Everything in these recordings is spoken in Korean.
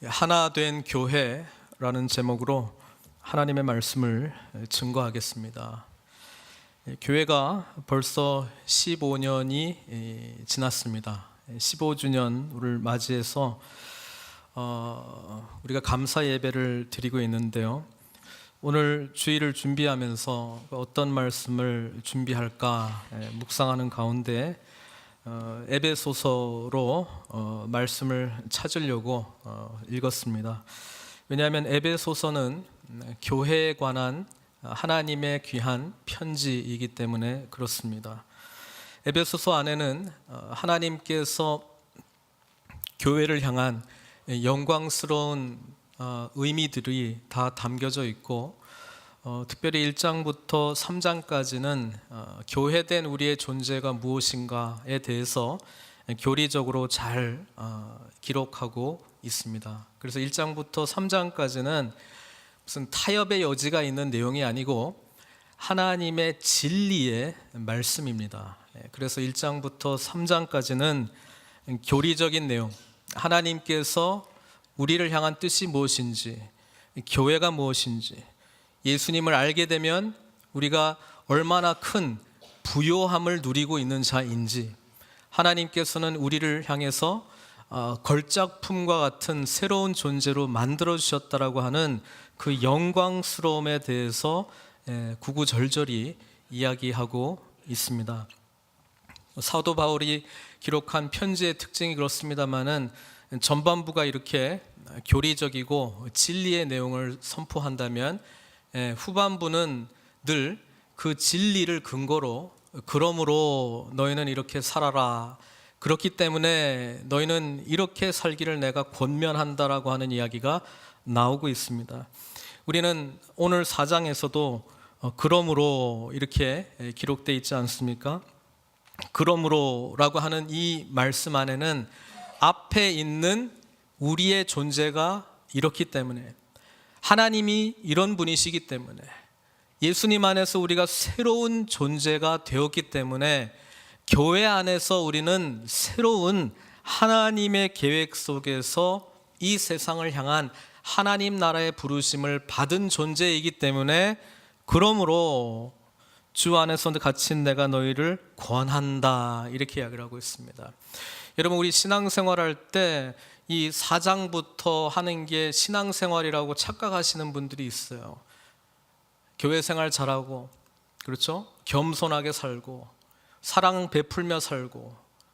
하나 된 교회라는 제목으로 하나님의 말씀을 증거하겠습니다. 교회가 벌써 15년이 지났습니다. 15주년을 맞이해서 우리가 감사 예배를 드리고 있는데요. 오늘 주일을 준비하면서 어떤 말씀을 준비할까 묵상하는 가운데 에베소서로 말씀을 찾으려고 읽었습니다. 왜냐하면 에베소서는 교회에 관한 하나님의 귀한 편지이기 때문에 그렇습니다. 에베소서 안에는 하나님께서 교회를 향한 영광스러운 의미들이 다 담겨져 있고 특별히 1장부터 3장까지는 교회된 우리의 존재가 무엇인가에 대해서 교리적으로 잘 기록하고 있습니다. 그래서 1장부터 3장까지는 무슨 타협의 여지가 있는 내용이 아니고 하나님의 진리의 말씀입니다. 그래서 1장부터 3장까지는 교리적인 내용, 하나님께서 우리를 향한 뜻이 무엇인지, 교회가 무엇인지, 예수님을 알게 되면 우리가 얼마나 큰 부요함을 누리고 있는 자인지, 하나님께서는 우리를 향해서 걸작품과 같은 새로운 존재로 만들어주셨다라고 하는 그 영광스러움에 대해서 구구절절히 이야기하고 있습니다. 사도 바울이 기록한 편지의 특징이 그렇습니다마는 전반부가 이렇게 교리적이고 진리의 내용을 선포한다면 후반부는 늘 그 진리를 근거로 그러므로 너희는 이렇게 살아라, 그렇기 때문에 너희는 이렇게 살기를 내가 권면한다라고 하는 이야기가 나오고 있습니다. 우리는 오늘 4장에서도 그러므로 이렇게 기록되어 있지 않습니까? 그러므로라고 하는 이 말씀 안에는 앞에 있는 우리의 존재가 이렇기 때문에, 하나님이 이런 분이시기 때문에, 예수님 안에서 우리가 새로운 존재가 되었기 때문에 교회 안에서 우리는 새로운 하나님의 계획 속에서 이 세상을 향한 하나님 나라의 부르심을 받은 존재이기 때문에 그러므로 주 안에서 갇힌 내가 너희를 권한다, 이렇게 이야기를 하고 있습니다. 여러분, 우리 신앙생활할 때 이 4장부터 하는 게 신앙생활이라고 착각하시는 분들이 있어요. 교회 생활 잘하고, 그렇죠? 겸손하게 살고, 사랑 베풀며 살고,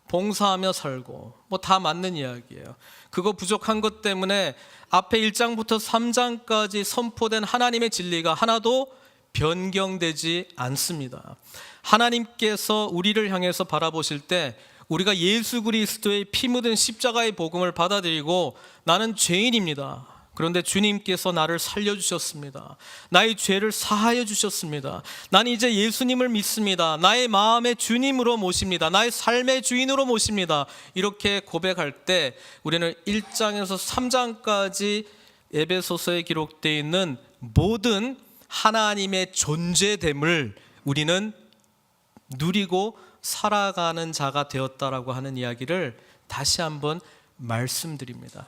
봉사하며 살고, 뭐 다 맞는 이야기예요. 그거 부족한 것 때문에 앞에 1장부터 3장까지 선포된 하나님의 진리가 하나도 변경되지 않습니다. 하나님께서 우리를 향해서 바라보실 때 우리가 예수 그리스도의 피 묻은 십자가의 복음을 받아들이고 나는 죄인입니다. 그런데 주님께서 나를 살려주셨습니다. 나의 죄를 사하여 주셨습니다. 나는 이제 예수님을 믿습니다. 나의 마음의 주님으로 모십니다. 나의 삶의 주인으로 모십니다. 이렇게 고백할 때 우리는 1장에서 3장까지 에베소서에 기록되어 있는 모든 하나님의 존재됨을 우리는 누리고 살아가는 자가 되었다라고 하는 이야기를 다시 한번 말씀드립니다.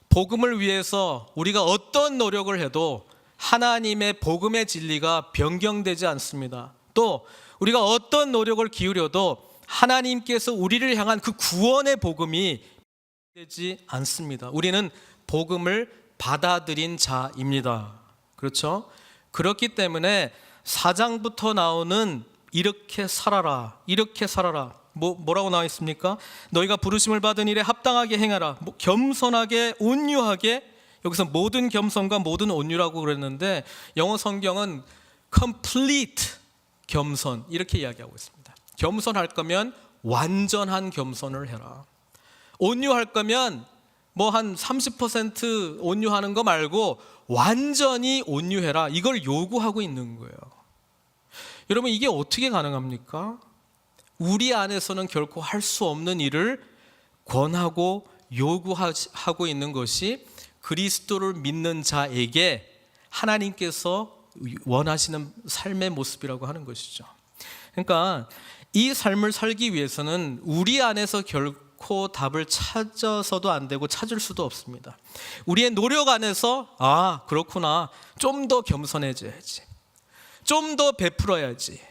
복음을 위해서 우리가 어떤 노력을 해도 하나님의 복음의 진리가 변경되지 않습니다. 또 우리가 어떤 노력을 기울여도 하나님께서 우리를 향한 그 구원의 복음이 되지 않습니다. 우리는 복음을 받아들인 자입니다. 그렇죠? 그렇기 때문에 4장부터 나오는 이렇게 살아라, 이렇게 살아라, 뭐라고 나와 있습니까? 너희가 부르심을 받은 일에 합당하게 행하라, 겸손하게, 온유하게. 여기서 모든 겸손과 모든 온유라고 그랬는데 영어 성경은 complete 겸손, 이렇게 이야기하고 있습니다. 겸손할 거면 완전한 겸손을 해라. 온유할 거면 뭐 한 30% 온유하는 거 말고 완전히 온유해라, 이걸 요구하고 있는 거예요. 여러분, 이게 어떻게 가능합니까? 우리 안에서는 결코 할 수 없는 일을 권하고 요구하고 있는 것이 그리스도를 믿는 자에게 하나님께서 원하시는 삶의 모습이라고 하는 것이죠. 그러니까 이 삶을 살기 위해서는 우리 안에서 결코 결코 답을 찾아서도 안 되고 찾을 수도 없습니다. 우리의 노력 안에서 그렇구나, 좀 더 겸손해져야지, 좀 더 베풀어야지,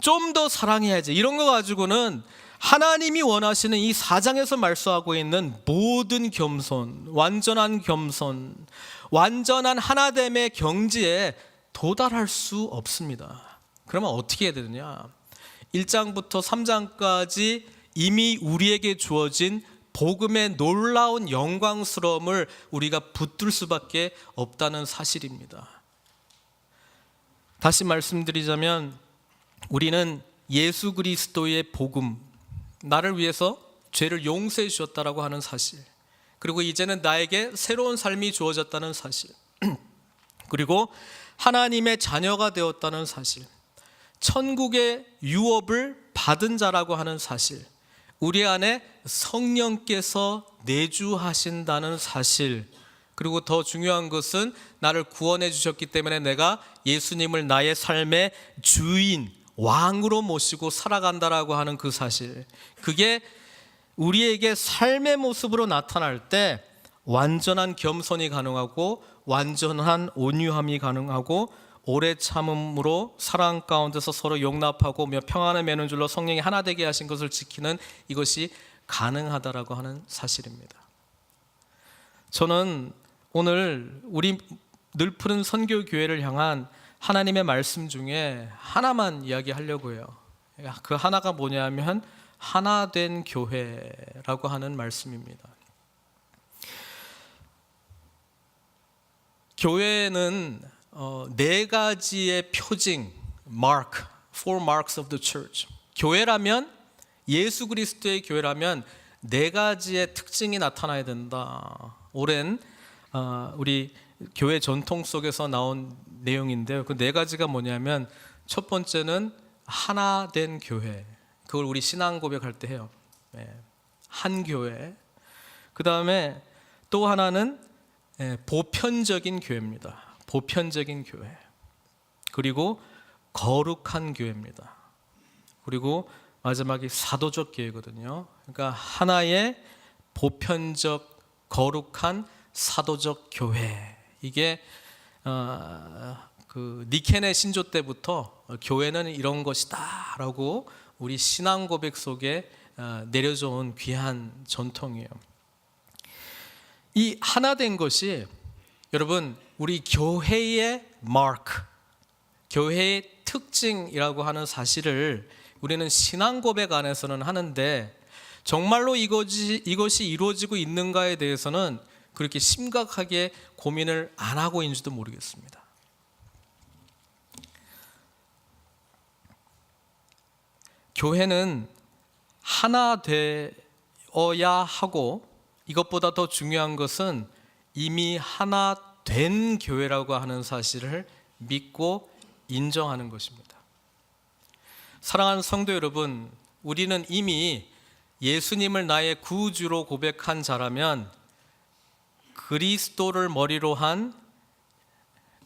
좀 더 사랑해야지, 이런 거 가지고는 하나님이 원하시는 이 4장에서 말씀하고 있는 모든 겸손, 완전한 겸손, 완전한 하나됨의 경지에 도달할 수 없습니다. 그러면 어떻게 해야 되느냐? 1장부터 3장까지 이미 우리에게 주어진 복음의 놀라운 영광스러움을 우리가 붙들 수밖에 없다는 사실입니다. 다시 말씀드리자면 우리는 예수 그리스도의 복음, 나를 위해서 죄를 용서해 주셨다라고 하는 사실, 그리고 이제는 나에게 새로운 삶이 주어졌다는 사실, 그리고 하나님의 자녀가 되었다는 사실, 천국의 유업을 받은 자라고 하는 사실, 우리 안에 성령께서 내주하신다는 사실, 그리고 더 중요한 것은 나를 구원해 주셨기 때문에 내가 예수님을 나의 삶의 주인, 왕으로 모시고 살아간다라고 하는 그 사실, 그게 우리에게 삶의 모습으로 나타날 때 완전한 겸손이 가능하고 완전한 온유함이 가능하고 오래 참음으로 사랑 가운데서 서로 용납하고 평안을 맺는 줄로 성령이 하나 되게 하신 것을 지키는 이것이 가능하다라고 하는 사실입니다. 저는 오늘 우리 늘푸른 선교교회를 향한 하나님의 말씀 중에 하나만 이야기하려고 해요. 그 하나가 뭐냐면 하나된 교회라고 하는 말씀입니다. 교회는 네 가지의 표징, mark, four marks of the church. 교회라면, 예수 그리스도의 교회라면 네 가지의 특징이 나타나야 된다. 오랜 우리 교회 전통 속에서 나온 내용인데요. 그 네 가지가 뭐냐면, 첫 번째는 하나 된 교회. 그걸 우리 신앙 고백할 때 해요. 한 교회. 그 다음에 또 하나는 보편적인 교회입니다. 보편적인 교회. 그리고 거룩한 교회입니다. 그리고 마지막이 사도적 교회거든요. 그러니까 하나의 보편적 거룩한 사도적 교회. 이게 그 니케네 신조 때부터 교회는 이런 것이다라고 우리 신앙 고백 속에 내려져 온 귀한 전통이에요. 이 하나 된 것이 여러분 우리 교회의 마크, 교회의 특징이라고 하는 사실을 우리는 신앙 고백 안에서는 하는데, 정말로 이것이 이루어지고 있는가에 대해서는 그렇게 심각하게 고민을 안 하고 있는지도 모르겠습니다. 교회는 하나 되어야 하고, 이것보다 더 중요한 것은 이미 하나 된 교회라고 하는 사실을 믿고 인정하는 것입니다. 사랑하는 성도 여러분, 우리는 이미 예수님을 나의 구주로 고백한 자라면 그리스도를 머리로 한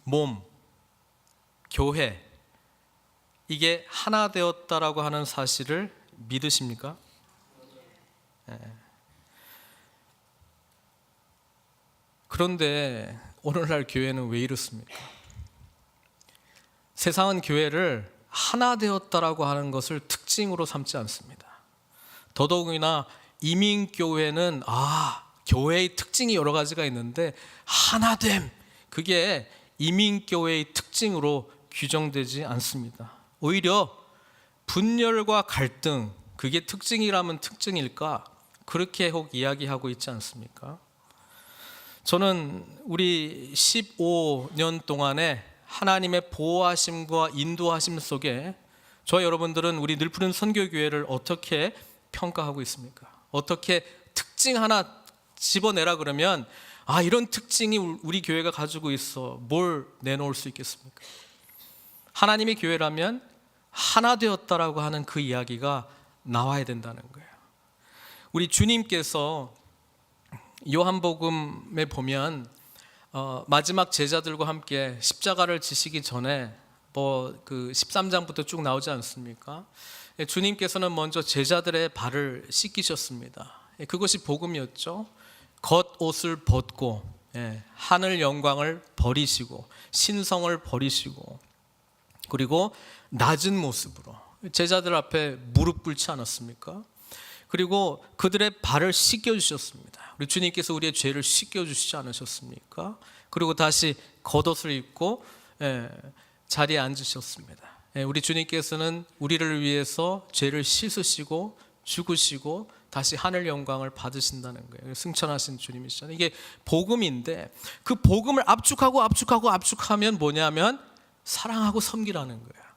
몸, 교회, 이게 하나 되었다라고 하는 사실을 믿으십니까? 그런데 오늘날 교회는 왜 이렇습니까? 세상은 교회를 하나 되었다라고 하는 것을 특징으로 삼지 않습니다. 더더욱이나 이민교회는 교회의 특징이 여러 가지가 있는데 하나됨, 그게 이민교회의 특징으로 규정되지 않습니다. 오히려 분열과 갈등, 그게 특징이라면 특징일까? 그렇게 혹 이야기하고 있지 않습니까? 저는 우리 15년 동안에 하나님의 보호하심과 인도하심 속에 저 여러분들은 우리 늘푸른 선교교회를 어떻게 평가하고 있습니까? 어떻게 특징 하나 집어내라 그러면 이런 특징이 우리 교회가 가지고 있어, 뭘 내놓을 수 있겠습니까? 하나님의 교회라면 하나 되었다라고 하는 그 이야기가 나와야 된다는 거예요. 우리 주님께서 요한복음에 보면 마지막 제자들과 함께 십자가를 지시기 전에 그 13장부터 쭉 나오지 않습니까? 주님께서는 먼저 제자들의 발을 씻기셨습니다. 그것이 복음이었죠. 겉옷을 벗고 하늘 영광을 버리시고 신성을 버리시고 그리고 낮은 모습으로 제자들 앞에 무릎 꿇지 않았습니까? 그리고 그들의 발을 씻겨주셨습니다. 우리 주님께서 우리의 죄를 씻겨주시지 않으셨습니까? 그리고 다시 겉옷을 입고 자리에 앉으셨습니다. 우리 주님께서는 우리를 위해서 죄를 씻으시고 죽으시고 다시 하늘 영광을 받으신다는 거예요. 승천하신 주님이시잖아요. 이게 복음인데 그 복음을 압축하면 뭐냐면 사랑하고 섬기라는 거예요.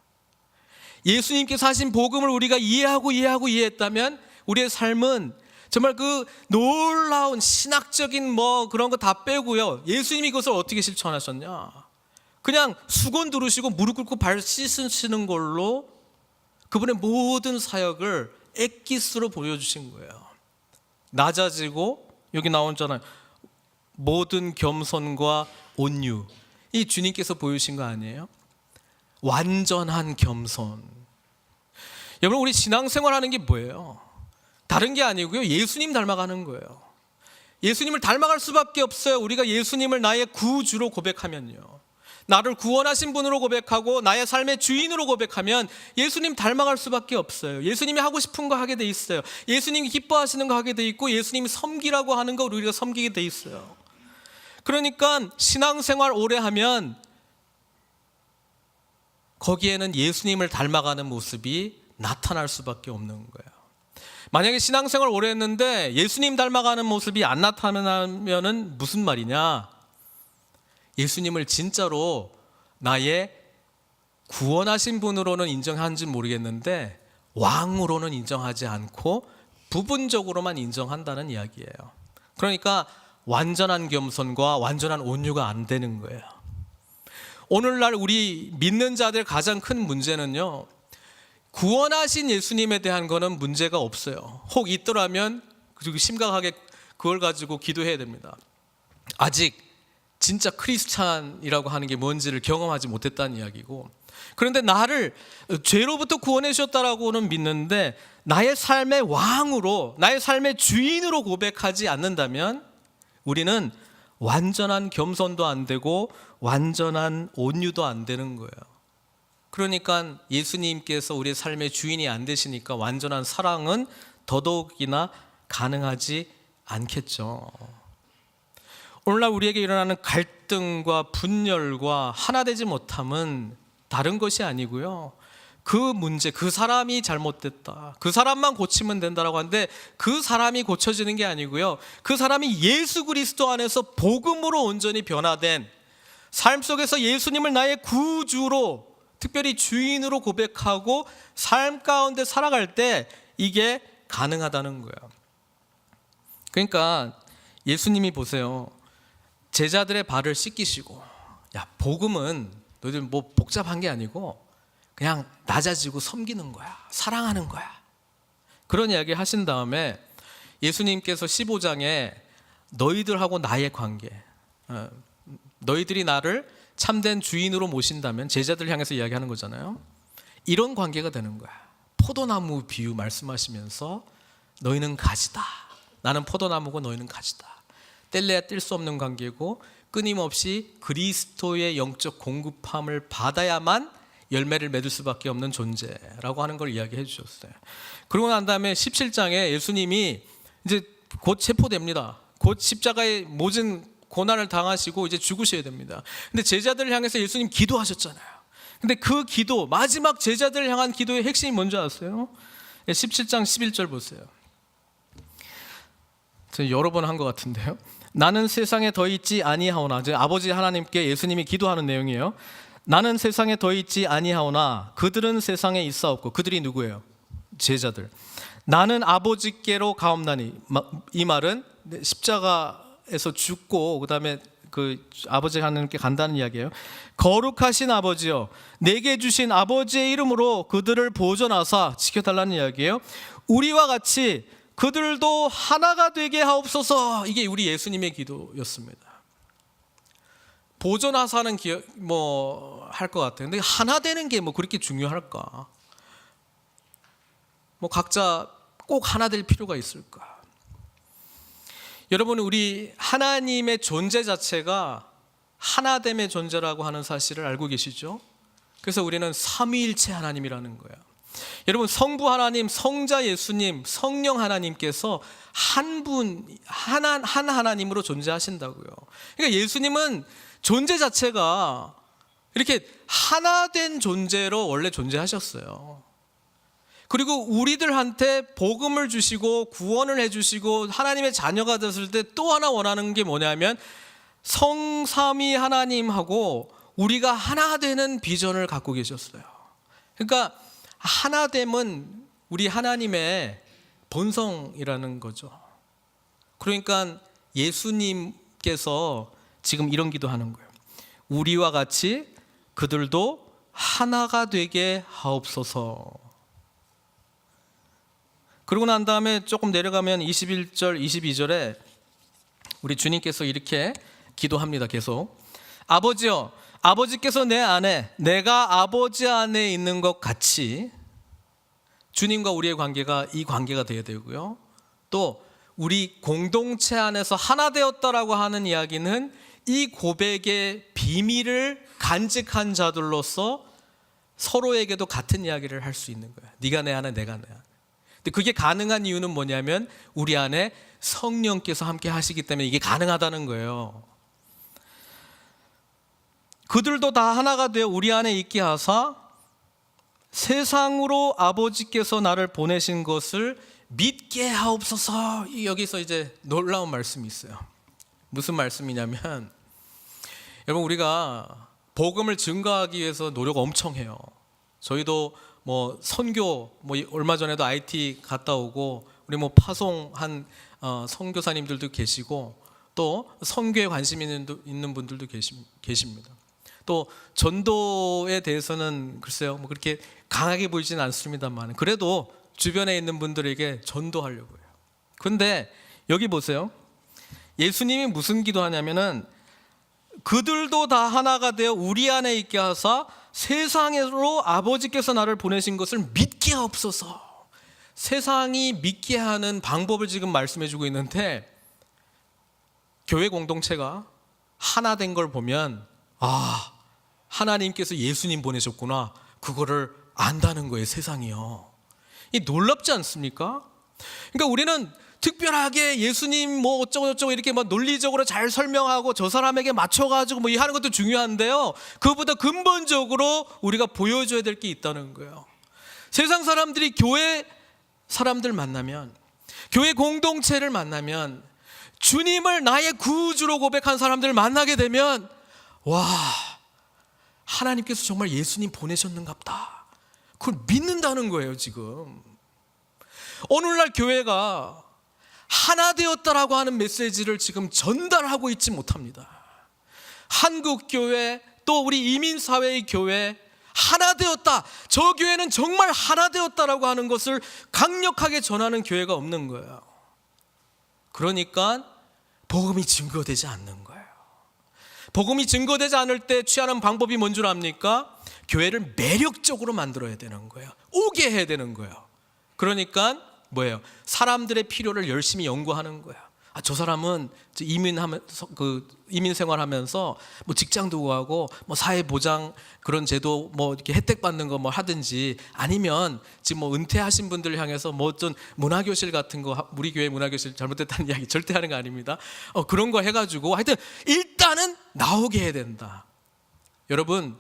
예수님께서 하신 복음을 우리가 이해했다면 우리의 삶은 정말 그 놀라운 신학적인 그런 거 다 빼고요. 예수님이 그것을 어떻게 실천하셨냐? 그냥 수건 두르시고 무릎 꿇고 발 씻으시는 걸로 그분의 모든 사역을 엑기스로 보여주신 거예요. 낮아지고 여기 나오잖아요. 모든 겸손과 온유. 이 주님께서 보여주신 거 아니에요? 완전한 겸손. 여러분 우리 신앙생활 하는 게 뭐예요? 다른 게 아니고요. 예수님 닮아가는 거예요. 예수님을 닮아갈 수밖에 없어요. 우리가 예수님을 나의 구주로 고백하면요. 나를 구원하신 분으로 고백하고 나의 삶의 주인으로 고백하면 예수님 닮아갈 수밖에 없어요. 예수님이 하고 싶은 거 하게 돼 있어요. 예수님이 기뻐하시는 거 하게 돼 있고 예수님이 섬기라고 하는 거 우리가 섬기게 돼 있어요. 그러니까 신앙생활 오래 하면 거기에는 예수님을 닮아가는 모습이 나타날 수밖에 없는 거예요. 만약에 신앙생활 오래 했는데 예수님 닮아가는 모습이 안 나타나면은 무슨 말이냐? 예수님을 진짜로 나의 구원하신 분으로는 인정하는지 모르겠는데 왕으로는 인정하지 않고 부분적으로만 인정한다는 이야기예요. 그러니까 완전한 겸손과 완전한 온유가 안 되는 거예요. 오늘날 우리 믿는 자들 가장 큰 문제는요, 구원하신 예수님에 대한 거는 문제가 없어요. 혹 있더라면 그리고 심각하게 그걸 가지고 기도해야 됩니다. 아직 진짜 크리스찬이라고 하는 게 뭔지를 경험하지 못했다는 이야기고, 그런데 나를 죄로부터 구원해 주셨다라고는 믿는데 나의 삶의 왕으로, 나의 삶의 주인으로 고백하지 않는다면 우리는 완전한 겸손도 안 되고 완전한 온유도 안 되는 거예요. 그러니까 예수님께서 우리의 삶의 주인이 안 되시니까 완전한 사랑은 더더욱이나 가능하지 않겠죠. 오늘날 우리에게 일어나는 갈등과 분열과 하나 되지 못함은 다른 것이 아니고요, 그 문제, 그 사람이 잘못됐다, 그 사람만 고치면 된다라고 하는데 그 사람이 고쳐지는 게 아니고요, 그 사람이 예수 그리스도 안에서 복음으로 온전히 변화된 삶 속에서 예수님을 나의 구주로, 특별히 주인으로 고백하고 삶 가운데 살아갈 때 이게 가능하다는 거예요. 그러니까 예수님이 보세요, 제자들의 발을 씻기시고, 야, 복음은 너희들 뭐 복잡한 게 아니고 그냥 낮아지고 섬기는 거야, 사랑하는 거야, 그런 이야기 하신 다음에 예수님께서 15장에 너희들하고 나의 관계, 너희들이 나를 참된 주인으로 모신다면, 제자들 향해서 이야기하는 거잖아요. 이런 관계가 되는 거야. 포도나무 비유 말씀하시면서 너희는 가지다, 나는 포도나무고 너희는 가지다. 뗄래야 뗄 수 없는 관계고 끊임없이 그리스도의 영적 공급함을 받아야만 열매를 맺을 수밖에 없는 존재라고 하는 걸 이야기해 주셨어요. 그러고 난 다음에 17장에 예수님이 이제 곧 체포됩니다. 곧 십자가의 모든 고난을 당하시고 이제 죽으셔야 됩니다. 근데 제자들을 향해서 예수님 기도하셨잖아요. 근데 그 기도, 마지막 제자들을 향한 기도의 핵심이 뭔지 아세요? 17장 11절 보세요. 제가 여러 번 한 것 같은데요. 나는 세상에 더 있지 아니하오나, 아버지 하나님께 예수님이 기도하는 내용이에요. 나는 세상에 더 있지 아니하오나 그들은 세상에 있사옵고, 그들이 누구예요? 제자들. 나는 아버지께로 가옵나니, 이 말은 십자가에서 죽고 그 다음에 그 아버지 하나님께 간다는 이야기예요. 거룩하신 아버지여, 내게 주신 아버지의 이름으로 그들을 보존하사 지켜달라는 이야기예요. 우리와 같이 그들도 하나가 되게 하옵소서. 이게 우리 예수님의 기도였습니다. 보존하사는 뭐 할 것 같아요. 근데 하나 되는 게 뭐 그렇게 중요할까? 뭐 각자 꼭 하나 될 필요가 있을까? 여러분, 우리 하나님의 존재 자체가 하나됨의 존재라고 하는 사실을 알고 계시죠? 그래서 우리는 삼위일체 하나님이라는 거예요. 여러분, 성부 하나님, 성자 예수님, 성령 하나님께서 한 하나님으로 존재하신다고요. 그러니까 예수님은 존재 자체가 이렇게 하나된 존재로 원래 존재하셨어요. 그리고 우리들한테 복음을 주시고 구원을 해주시고 하나님의 자녀가 됐을 때 또 하나 원하는 게 뭐냐면 성삼위 하나님하고 우리가 하나 되는 비전을 갖고 계셨어요. 그러니까 하나됨은 우리 하나님의 본성이라는 거죠. 그러니까 예수님께서 지금 이런 기도하는 거예요. 우리와 같이 그들도 하나가 되게 하옵소서. 그러고 난 다음에 조금 내려가면 21절, 22절에 우리 주님께서 이렇게 기도합니다. 계속. 아버지여, 아버지께서 내 안에, 내가 아버지 안에 있는 것 같이 주님과 우리의 관계가 이 관계가 되어야 되고요. 또 우리 공동체 안에서 하나 되었다라고 하는 이야기는 이 고백의 비밀을 간직한 자들로서 서로에게도 같은 이야기를 할 수 있는 거예요. 네가 내 안에, 내가 내 안에. 근데 그게 가능한 이유는 뭐냐면 우리 안에 성령께서 함께 하시기 때문에 이게 가능하다는 거예요. 그들도 다 하나가 되어 우리 안에 있게 하사 세상으로 아버지께서 나를 보내신 것을 믿게 하옵소서. 여기서 이제 놀라운 말씀이 있어요. 무슨 말씀이냐면, 여러분, 우리가 복음을 증거하기 위해서 노력 엄청 해요. 저희도 뭐 선교, 뭐 얼마 전에도 IT 갔다 오고 우리 뭐 파송한 선교사님들도 계시고 또 선교에 관심 있는 분들도 계십니다. 또 전도에 대해서는 글쎄요, 뭐 그렇게 강하게 보이지는 않습니다만 그래도 주변에 있는 분들에게 전도하려고 해요. 그런데 여기 보세요. 예수님이 무슨 기도하냐면은 그들도 다 하나가 되어 우리 안에 있게 하사 세상으로 아버지께서 나를 보내신 것을 믿게 하옵소서. 세상이 믿게 하는 방법을 지금 말씀해 주고 있는데, 교회 공동체가 하나 된 걸 보면 아, 하나님께서 예수님 보내셨구나, 그거를 안다는 거예요. 세상이요. 이 놀랍지 않습니까? 그러니까 우리는 특별하게 예수님 뭐 어쩌고 이렇게 막 논리적으로 잘 설명하고 저 사람에게 맞춰가지고 뭐 하는 것도 중요한데요, 그것보다 근본적으로 우리가 보여줘야 될 게 있다는 거예요. 세상 사람들이 교회 사람들 만나면, 교회 공동체를 만나면, 주님을 나의 구주로 고백한 사람들을 만나게 되면 와, 하나님께서 정말 예수님 보내셨는갑다, 그걸 믿는다는 거예요. 지금 오늘날 교회가 하나 되었다라고 하는 메시지를 지금 전달하고 있지 못합니다. 한국 교회, 또 우리 이민사회의 교회, 하나 되었다, 저 교회는 정말 하나 되었다라고 하는 것을 강력하게 전하는 교회가 없는 거예요. 그러니까 복음이 증거되지 않는 거예요. 복음이 증거되지 않을 때 취하는 방법이 뭔 줄 압니까? 교회를 매력적으로 만들어야 되는 거예요. 오게 해야 되는 거예요. 그러니까 뭐예요? 사람들의 필요를 열심히 연구하는 거야. 아, 저 사람은 이민 생활하면서 뭐 직장도 구하고 뭐 사회 보장 그런 제도 뭐 이렇게 혜택 받는 거 뭐 하든지, 아니면 지금 뭐 은퇴하신 분들을 향해서 뭐 어떤 문화교실 같은 거, 우리 교회 문화교실 잘못됐다는 이야기 절대 하는 거 아닙니다. 그런 거 해가지고 하여튼 일단은 나오게 해야 된다. 여러분,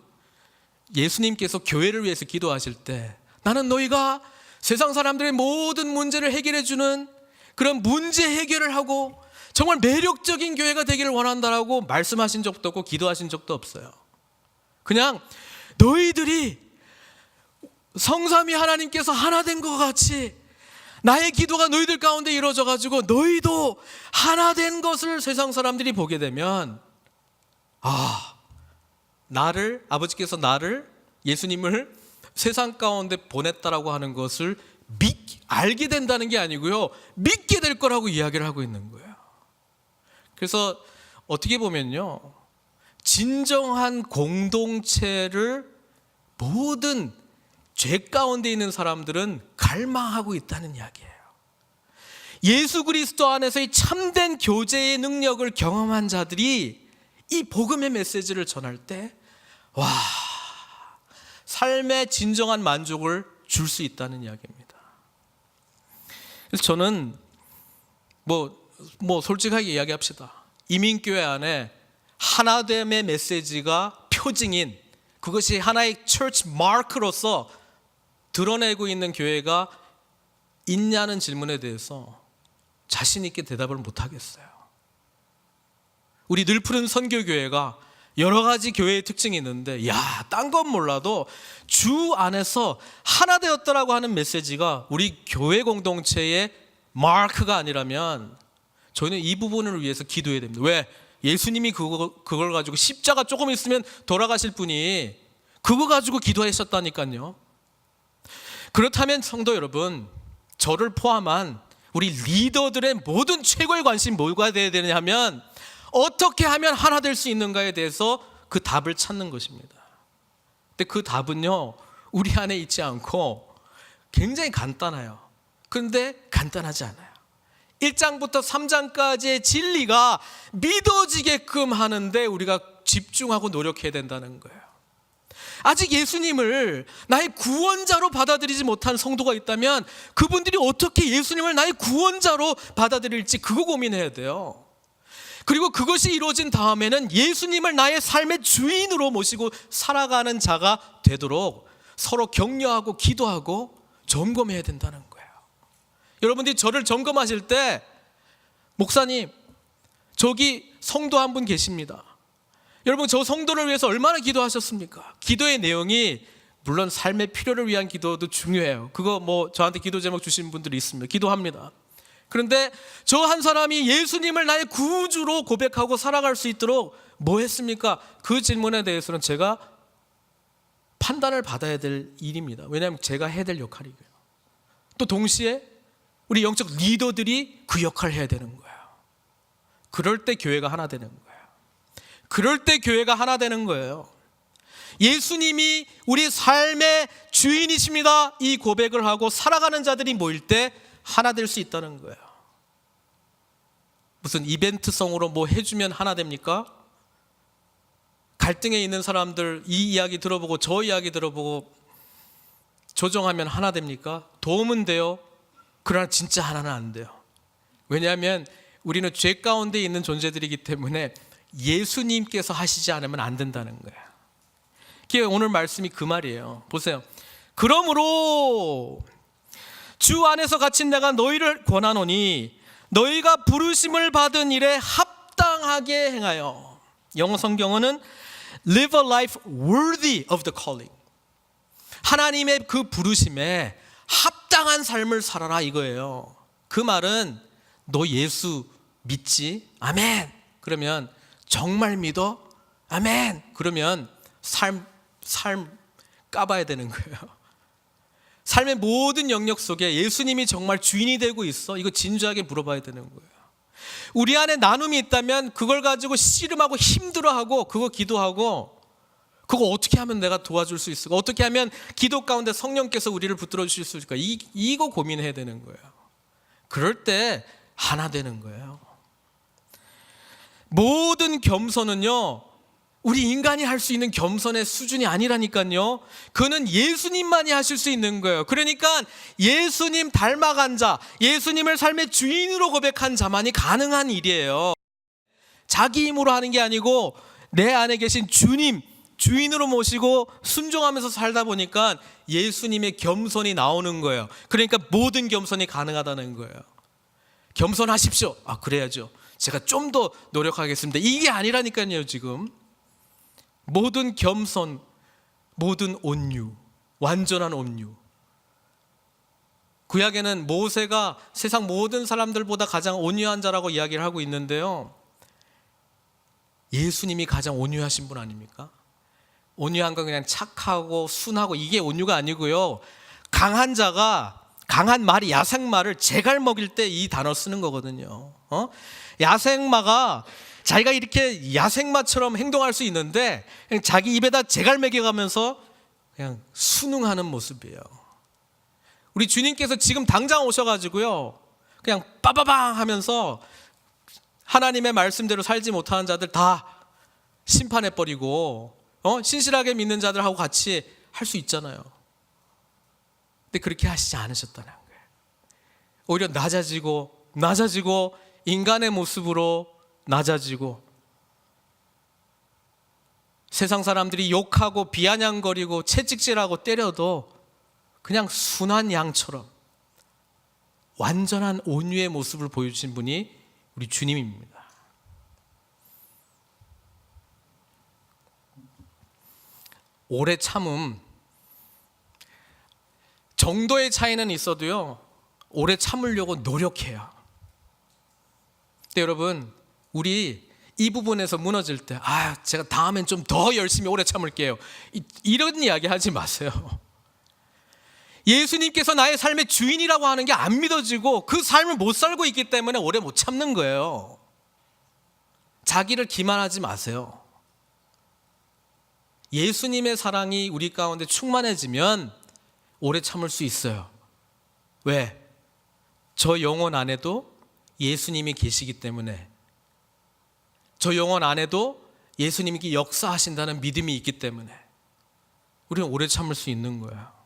예수님께서 교회를 위해서 기도하실 때 나는 너희가 세상 사람들의 모든 문제를 해결해 주는 그런 문제 해결을 하고 정말 매력적인 교회가 되기를 원한다라고 말씀하신 적도 없고 기도하신 적도 없어요. 그냥 너희들이 성삼위 하나님께서 하나 된 것 같이 나의 기도가 너희들 가운데 이루어져 가지고 너희도 하나 된 것을 세상 사람들이 보게 되면, 아, 아버지께서 예수님을 세상 가운데 보냈다라고 하는 것을 알게 된다는 게 아니고요, 믿게 될 거라고 이야기를 하고 있는 거예요. 그래서 어떻게 보면요, 진정한 공동체를 모든 죄 가운데 있는 사람들은 갈망하고 있다는 이야기예요. 예수 그리스도 안에서의 참된 교제의 능력을 경험한 자들이 이 복음의 메시지를 전할 때 삶의 진정한 만족을 줄 수 있다는 이야기입니다. 그래서 저는 솔직하게 이야기합시다. 이민교회 안에 하나됨의 메시지가 표징인, 그것이 하나의 처치 마크로서 드러내고 있는 교회가 있냐는 질문에 대해서 자신 있게 대답을 못 하겠어요. 우리 늘푸른 선교교회가 여러 가지 교회의 특징이 있는데, 딴 건 몰라도 주 안에서 하나 되었다라고 하는 메시지가 우리 교회 공동체의 마크가 아니라면 저희는 이 부분을 위해서 기도해야 됩니다. 왜? 예수님이 그걸 가지고 십자가 조금 있으면 돌아가실 분이 그거 가지고 기도하셨다니까요. 그렇다면 성도 여러분, 저를 포함한 우리 리더들의 모든 최고의 관심 뭐가 되어야 되느냐 하면, 어떻게 하면 하나 될 수 있는가에 대해서 그 답을 찾는 것입니다. 근데 그 답은요, 우리 안에 있지 않고 굉장히 간단해요. 그런데 간단하지 않아요. 1장부터 3장까지의 진리가 믿어지게끔 하는데 우리가 집중하고 노력해야 된다는 거예요. 아직 예수님을 나의 구원자로 받아들이지 못한 성도가 있다면 그분들이 어떻게 예수님을 나의 구원자로 받아들일지 그거 고민해야 돼요. 그리고 그것이 이루어진 다음에는 예수님을 나의 삶의 주인으로 모시고 살아가는 자가 되도록 서로 격려하고 기도하고 점검해야 된다는 거예요. 여러분들이 저를 점검하실 때, 목사님, 저기 성도 한 분 계십니다. 여러분, 저 성도를 위해서 얼마나 기도하셨습니까? 기도의 내용이 물론 삶의 필요를 위한 기도도 중요해요. 그거 저한테 기도 제목 주신 분들이 있습니다. 기도합니다. 그런데 저 한 사람이 예수님을 나의 구주로 고백하고 살아갈 수 있도록 뭐 했습니까? 그 질문에 대해서는 제가 판단을 받아야 될 일입니다. 왜냐하면 제가 해야 될 역할이고요. 또 동시에 우리 영적 리더들이 그 역할을 해야 되는 거예요. 그럴 때 교회가 하나 되는 거예요. 그럴 때 교회가 하나 되는 거예요. 예수님이 우리 삶의 주인이십니다, 이 고백을 하고 살아가는 자들이 모일 때 하나 될 수 있다는 거예요. 무슨 이벤트성으로 해주면 하나 됩니까? 갈등에 있는 사람들 이 이야기 들어보고 저 이야기 들어보고 조정하면 하나 됩니까? 도움은 돼요. 그러나 진짜 하나는 안 돼요. 왜냐하면 우리는 죄 가운데 있는 존재들이기 때문에 예수님께서 하시지 않으면 안 된다는 거예요. 오늘 말씀이 그 말이에요. 보세요. 그러므로 주 안에서 갇힌 내가 너희를 권하노니 너희가 부르심을 받은 일에 합당하게 행하여. 영어 성경어는 live a life worthy of the calling. 하나님의 그 부르심에 합당한 삶을 살아라 이거예요. 그 말은 너 예수 믿지? 아멘. 그러면 정말 믿어? 아멘. 그러면 삶 까봐야 되는 거예요. 삶의 모든 영역 속에 예수님이 정말 주인이 되고 있어? 이거 진지하게 물어봐야 되는 거예요. 우리 안에 나눔이 있다면 그걸 가지고 씨름하고 힘들어하고 그거 기도하고 그거 어떻게 하면 내가 도와줄 수 있을까? 어떻게 하면 기도 가운데 성령께서 우리를 붙들어 주실 수 있을까? 이거 고민해야 되는 거예요. 그럴 때 하나 되는 거예요. 모든 겸손은요, 우리 인간이 할 수 있는 겸손의 수준이 아니라니까요. 그는 예수님만이 하실 수 있는 거예요. 그러니까 예수님 닮아간 자, 예수님을 삶의 주인으로 고백한 자만이 가능한 일이에요. 자기 힘으로 하는 게 아니고 내 안에 계신 주님, 주인으로 모시고 순종하면서 살다 보니까 예수님의 겸손이 나오는 거예요. 그러니까 모든 겸손이 가능하다는 거예요. 겸손하십시오. 그래야죠. 제가 좀 더 노력하겠습니다. 이게 아니라니까요. 지금 모든 겸손, 모든 온유, 완전한 온유. 구약에는 모세가 세상 모든 사람들보다 가장 온유한 자라고 이야기를 하고 있는데요, 예수님이 가장 온유하신 분 아닙니까? 온유한 건 그냥 착하고 순하고 이게 온유가 아니고요, 강한 자가 강한 말이 야생마를 제갈 먹일 때 이 단어 쓰는 거거든요. 야생마가 자기가 이렇게 야생마처럼 행동할 수 있는데 그냥 자기 입에다 제갈 먹여가면서 그냥 순응하는 모습이에요. 우리 주님께서 지금 당장 오셔가지고요, 그냥 빠바방 하면서 하나님의 말씀대로 살지 못하는 자들 다 심판해버리고 신실하게 믿는 자들하고 같이 할 수 있잖아요. 근데 그렇게 하시지 않으셨다는 거예요. 오히려 낮아지고 인간의 모습으로 낮아지고 세상 사람들이 욕하고 비아냥거리고 채찍질하고 때려도 그냥 순한 양처럼 완전한 온유의 모습을 보여주신 분이 우리 주님입니다. 오래 참음, 정도의 차이는 있어도요, 오래 참으려고 노력해요. 근데 여러분, 우리 이 부분에서 무너질 때, 제가 다음엔 좀 더 열심히 오래 참을게요, 이런 이야기 하지 마세요. 예수님께서 나의 삶의 주인이라고 하는 게 안 믿어지고 그 삶을 못 살고 있기 때문에 오래 못 참는 거예요. 자기를 기만하지 마세요. 예수님의 사랑이 우리 가운데 충만해지면 오래 참을 수 있어요. 왜? 저 영혼 안에도 예수님이 계시기 때문에, 저 영혼 안에도 예수님이 역사하신다는 믿음이 있기 때문에 우리는 오래 참을 수 있는 거예요.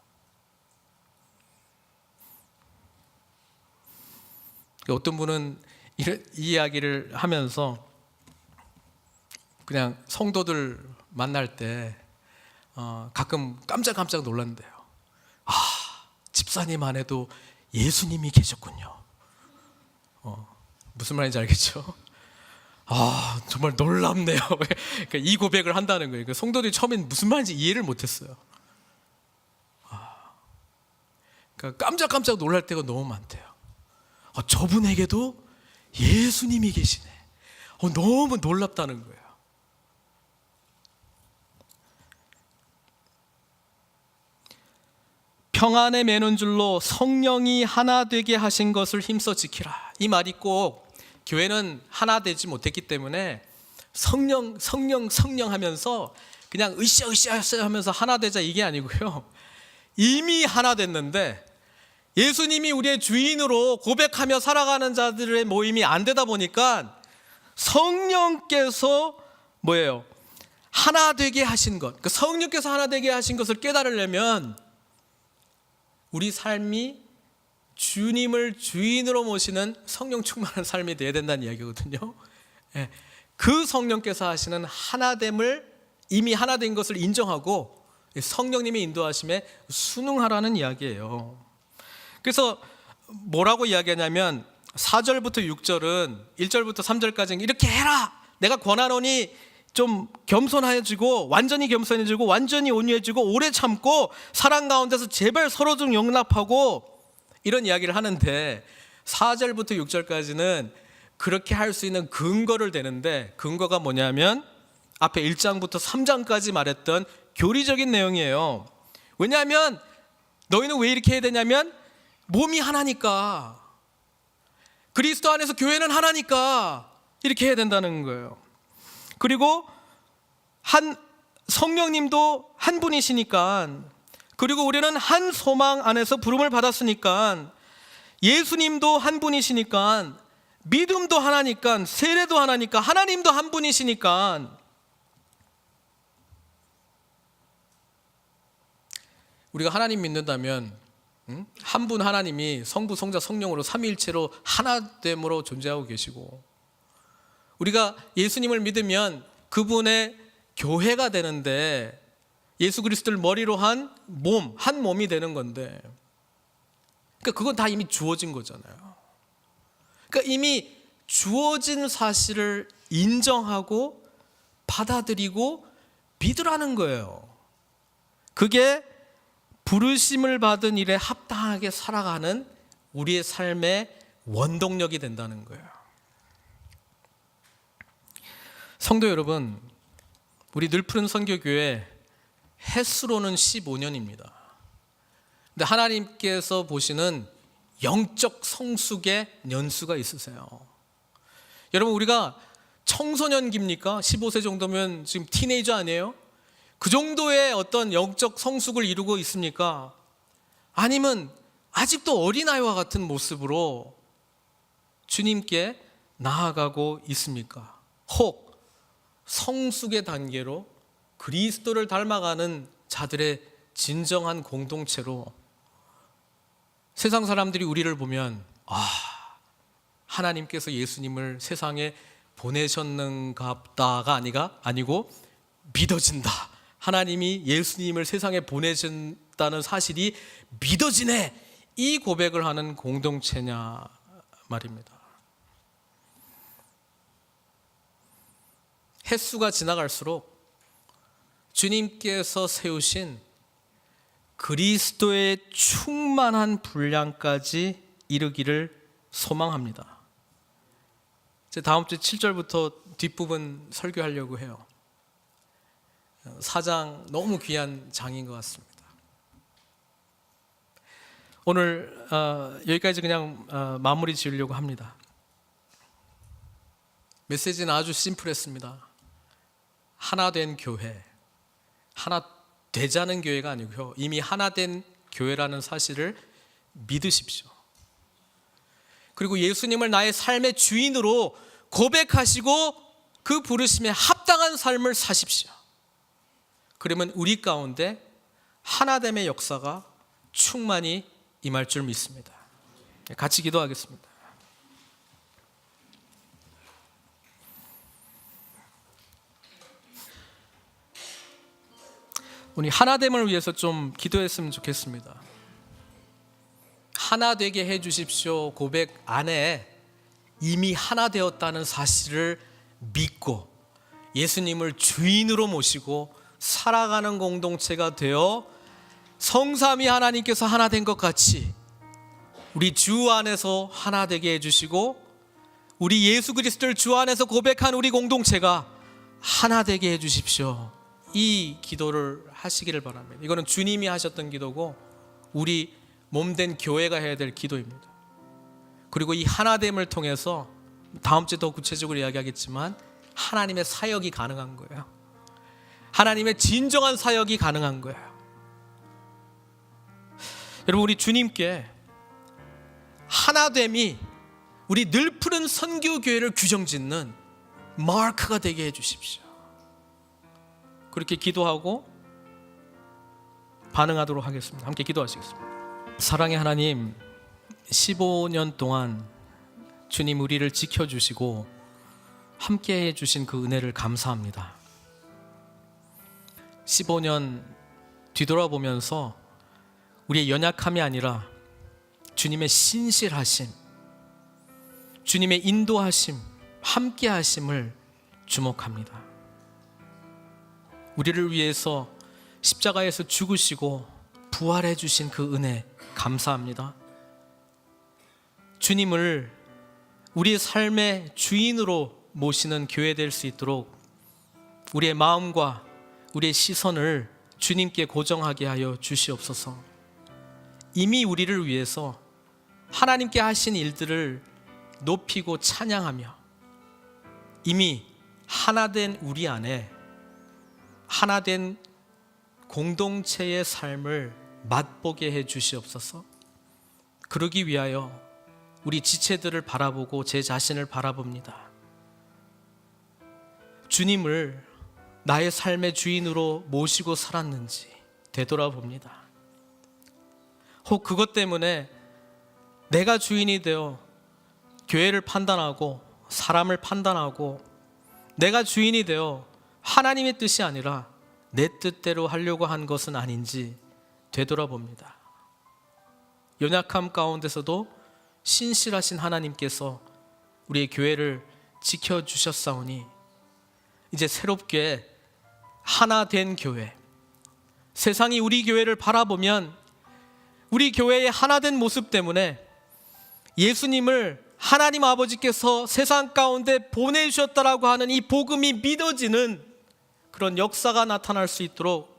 어떤 분은 이 이야기를 하면서 그냥 성도들 만날 때 가끔 깜짝 놀란대요. 집사님 안에도 예수님이 계셨군요. 무슨 말인지 알겠죠? 정말 놀랍네요. 그러니까 이 고백을 한다는 거예요. 그러니까 성도들이 처음엔 무슨 말인지 이해를 못했어요. 그러니까 깜짝 놀랄 때가 너무 많대요. 저분에게도 예수님이 계시네. 너무 놀랍다는 거예요. 평안에 매는 줄로 성령이 하나 되게 하신 것을 힘써 지키라. 이 말이 꼭 교회는 하나 되지 못했기 때문에 성령 하면서 그냥 으쌰 하면서 하나 되자 이게 아니고요. 이미 하나 됐는데 예수님이 우리의 주인으로 고백하며 살아가는 자들의 모임이 안 되다 보니까 성령께서 하나 되게 하신 것, 그 성령께서 하나 되게 하신 것을 깨달으려면 우리 삶이 주님을 주인으로 모시는 성령 충만한 삶이 되어야 된다는 이야기거든요. 그 성령께서 하시는 하나됨을, 이미 하나된 것을 인정하고 성령님의 인도하심에 순응하라는 이야기예요. 그래서 뭐라고 이야기하냐면 4절부터 6절은 1절부터 3절까지는 이렇게 해라, 내가 권하노니 좀 겸손해지고 완전히 겸손해지고 완전히 온유해지고 오래 참고 사랑 가운데서 제발 서로 좀 용납하고 이런 이야기를 하는데 4절부터 6절까지는 그렇게 할 수 있는 근거를 대는데, 근거가 뭐냐면 앞에 1장부터 3장까지 말했던 교리적인 내용이에요. 왜냐하면 너희는 왜 이렇게 해야 되냐면 몸이 하나니까, 그리스도 안에서 교회는 하나니까 이렇게 해야 된다는 거예요. 그리고 성령님도 한 분이시니까, 그리고 우리는 한 소망 안에서 부름을 받았으니까, 예수님도 한 분이시니까, 믿음도 하나니까, 세례도 하나니까, 하나님도 한 분이시니까 우리가 하나님 믿는다면 한 분 하나님이 성부, 성자, 성령으로 삼위일체로 하나됨으로 존재하고 계시고, 우리가 예수님을 믿으면 그분의 교회가 되는데 예수 그리스도를 머리로 한 몸이 되는 건데, 그러니까 그건 다 이미 주어진 거잖아요. 그러니까 이미 주어진 사실을 인정하고 받아들이고 믿으라는 거예요. 그게 부르심을 받은 일에 합당하게 살아가는 우리의 삶의 원동력이 된다는 거예요. 성도 여러분, 우리 늘푸른 선교교회 횟수로는 15년입니다. 근데 하나님께서 보시는 영적 성숙의 년수가 있으세요. 여러분, 우리가 청소년기입니까? 15세 정도면 지금 티네이저 아니에요? 그 정도의 어떤 영적 성숙을 이루고 있습니까? 아니면 아직도 어린아이와 같은 모습으로 주님께 나아가고 있습니까? 혹 성숙의 단계로 그리스도를 닮아가는 자들의 진정한 공동체로 세상 사람들이 우리를 보면 하나님께서 예수님을 세상에 보내셨는가 보다가 아니고 믿어진다. 하나님이 예수님을 세상에 보내셨다는 사실이 믿어지네. 이 고백을 하는 공동체냐 말입니다. 횟수가 지나갈수록 주님께서 세우신 그리스도의 충만한 분량까지 이르기를 소망합니다. 다음 주 7절부터 뒷부분 설교하려고 해요. 4장 너무 귀한 장인 것 같습니다. 오늘 여기까지 그냥 마무리 지으려고 합니다. 메시지는 아주 심플했습니다. 하나 된 교회, 하나 되자는 교회가 아니고요, 이미 하나 된 교회라는 사실을 믿으십시오. 그리고 예수님을 나의 삶의 주인으로 고백하시고 그 부르심에 합당한 삶을 사십시오. 그러면 우리 가운데 하나됨의 역사가 충만히 임할 줄 믿습니다. 같이 기도하겠습니다. 우리 하나됨을 위해서 좀 기도했으면 좋겠습니다. 하나 되게 해 주십시오 고백 안에 이미 하나 되었다는 사실을 믿고 예수님을 주인으로 모시고 살아가는 공동체가 되어 성삼위 하나님께서 하나 된 것 같이 우리 주 안에서 하나 되게 해주시고 우리 예수 그리스도를 주 안에서 고백한 우리 공동체가 하나 되게 해주십시오. 이 기도를 하시기를 바랍니다. 이거는 주님이 하셨던 기도고 우리 몸된 교회가 해야 될 기도입니다. 그리고 이 하나됨을 통해서 다음 주에 더 구체적으로 이야기하겠지만 하나님의 사역이 가능한 거예요. 하나님의 진정한 사역이 가능한 거예요. 여러분, 우리 주님께 하나됨이 우리 늘 푸른 선교교회를 규정짓는 마크가 되게 해주십시오. 그렇게 기도하고 반응하도록 하겠습니다. 함께 기도하시겠습니다. 사랑의 하나님, 15년 동안 주님 우리를 지켜주시고 함께 해주신 그 은혜를 감사합니다. 15년 뒤돌아보면서 우리의 연약함이 아니라 주님의 신실하심, 주님의 인도하심, 함께하심을 주목합니다. 우리를 위해서 십자가에서 죽으시고 부활해 주신 그 은혜 감사합니다. 주님을 우리의 삶의 주인으로 모시는 교회 될 수 있도록 우리의 마음과 우리의 시선을 주님께 고정하게 하여 주시옵소서. 이미 우리를 위해서 하나님께 하신 일들을 높이고 찬양하며 이미 하나된 우리 안에 하나된 공동체의 삶을 맛보게 해 주시옵소서. 그러기 위하여 우리 지체들을 바라보고 제 자신을 바라봅니다. 주님을 나의 삶의 주인으로 모시고 살았는지 되돌아봅니다. 혹 그것 때문에 내가 주인이 되어 교회를 판단하고 사람을 판단하고 내가 주인이 되어 하나님의 뜻이 아니라 내 뜻대로 하려고 한 것은 아닌지 되돌아봅니다. 연약함 가운데서도 신실하신 하나님께서 우리의 교회를 지켜주셨사오니 이제 새롭게 하나 된 교회, 세상이 우리 교회를 바라보면 우리 교회의 하나 된 모습 때문에 예수님을 하나님 아버지께서 세상 가운데 보내주셨다라고 하는 이 복음이 믿어지는 그런 역사가 나타날 수 있도록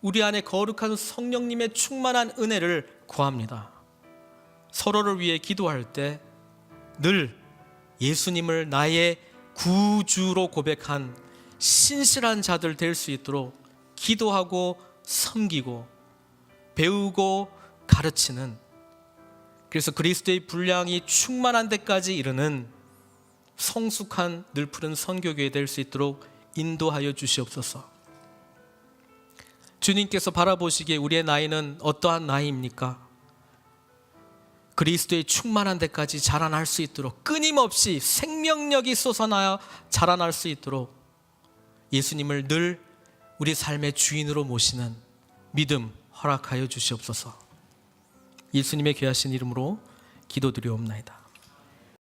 우리 안에 거룩한 성령님의 충만한 은혜를 구합니다. 서로를 위해 기도할 때 늘 예수님을 나의 구주로 고백한 신실한 자들 될 수 있도록 기도하고 섬기고 배우고 가르치는 그래서 그리스도의 분량이 충만한 데까지 이르는 성숙한 늘푸른 선교교회 될 수 있도록 인도하여 주시옵소서. 주님께서 바라보시기에 우리의 나이는 어떠한 나이입니까? 그리스도의 충만한 데까지 자라날 수 있도록, 끊임없이 생명력이 솟아나야 자라날 수 있도록 예수님을 늘 우리 삶의 주인으로 모시는 믿음 허락하여 주시옵소서. 예수님의 귀하신 이름으로 기도드리옵나이다.